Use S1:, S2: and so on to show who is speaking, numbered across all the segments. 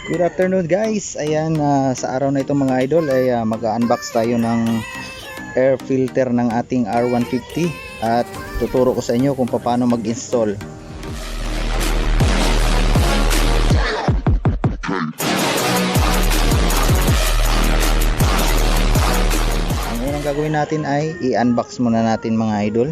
S1: Good afternoon guys. Ayan, sa araw na ito mga idol ay mag-unbox tayo ng air filter ng ating R150 at tuturo ko sa inyo kung paano mag-install. Ang unang gagawin natin ay i-unbox muna natin mga idol.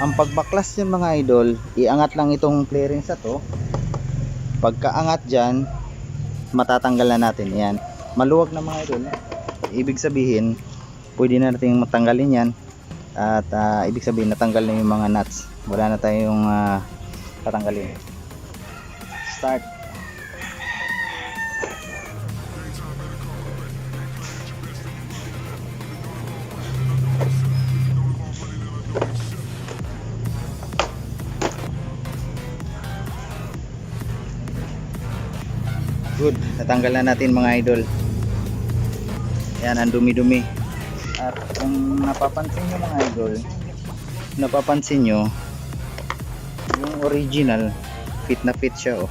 S1: Ang pagbaklas yung mga idol, iangat lang itong clearance na to. Pagkaangat dyan, matatanggal na natin yan. Maluwag na mga idol, ibig sabihin pwede na natin matanggalin yan. At ibig sabihin natanggal na yung mga nuts, wala na tayong tatanggalin. Start. Good, natanggal na natin mga idol. Yan, ang dumi-dumi. At kung napapansin nyo mga idol, napapansin nyo yung original fit na fit siya, oh.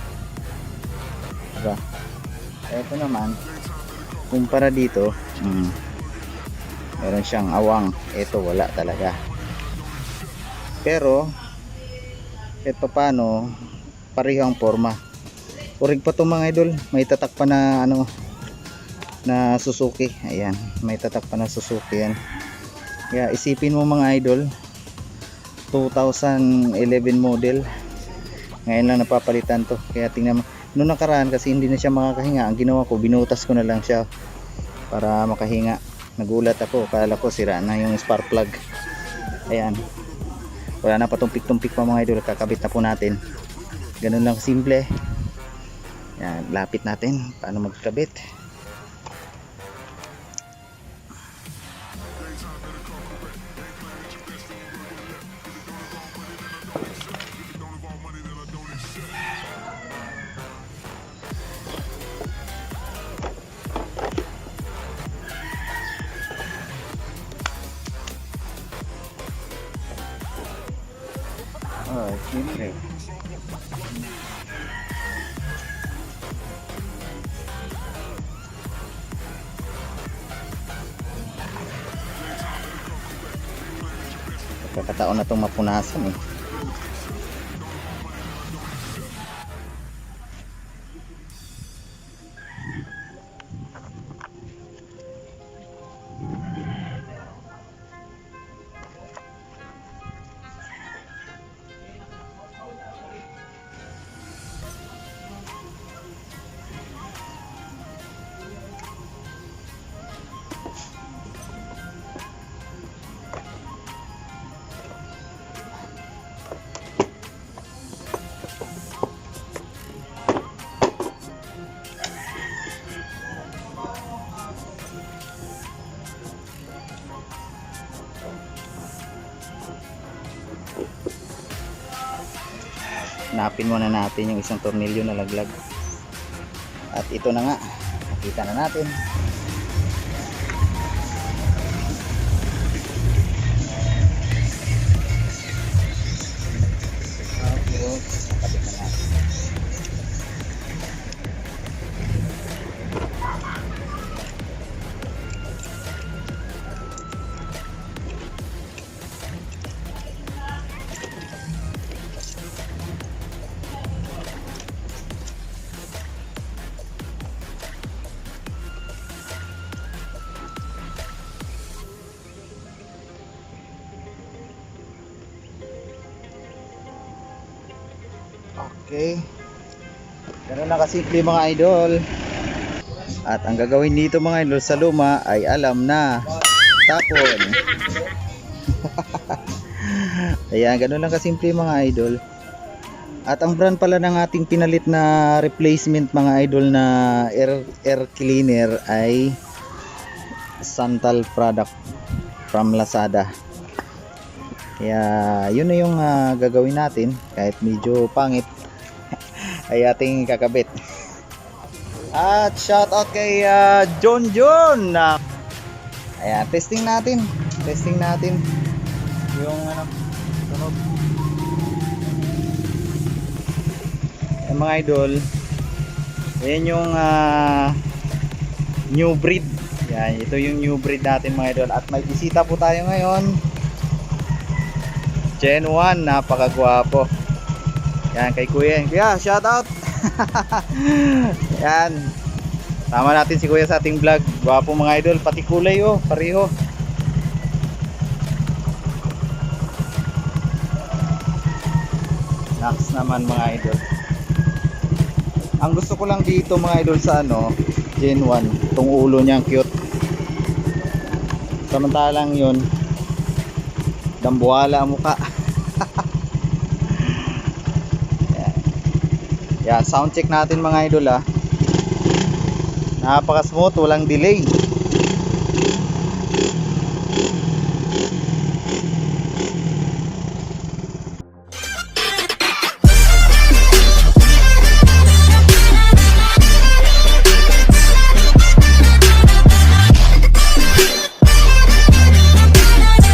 S1: Diba? Ito naman kumpara dito, meron siyang awang. Ito wala talaga. Pero ito paano pareho ang forma. Urig pa to mga idol, may tatak pa na na Suzuki. Ayan, may tatak pa na Suzuki yan. Kaya isipin mo mga idol, 2011 model, ngayon lang napapalitan to. Kaya tingnan mo, noong nakaraan kasi hindi na siya makakahinga, ang ginawa ko, binutas ko na lang siya para makahinga. Nagulat ako, akala ko sira na yung spark plug. Ayan, wala na pa tumpik-tumpik pa mga idol, kakabit na po natin. Ganun lang simple. Yan, lapit natin paano magkabit. Oh, siyempre. Pagkakataon na itong mapunasan eh. Hanapin muna natin yung isang tornilyo na laglag. At ito na nga, nakita na natin. Tapos, kapit na natin. Okay. Ganun na kasimple mga idol. At ang gagawin dito mga idol sa luma ay alam na. Tapon. Ayan, ganun lang kasimple mga idol. At ang brand pala ng ating pinalit na replacement mga idol na air cleaner ay Santal product from Lazada. Kaya yun na yung gagawin natin. Kahit medyo pangit ay ating kakabit. At shout out kay John. Ayan, testing natin yung tunog. Ayan, mga idol, ayan yung new breed. Yan, ito yung new breed natin mga idol. At may bisita po tayo ngayon, Gen 1, napakagwapo. Yan, kay Kuya. Kuya, shout out. Yan. Tama natin si Kuya sa ating vlog. Gwapo mga idol, pati kulay oh, pareho. Next naman mga idol. Ang gusto ko lang dito mga idol sa Gen 1, itong ulo niya cute. Samantalang yun, dambuhala ang mukha. Yeah, sound check natin mga idol Napaka smooth, walang delay.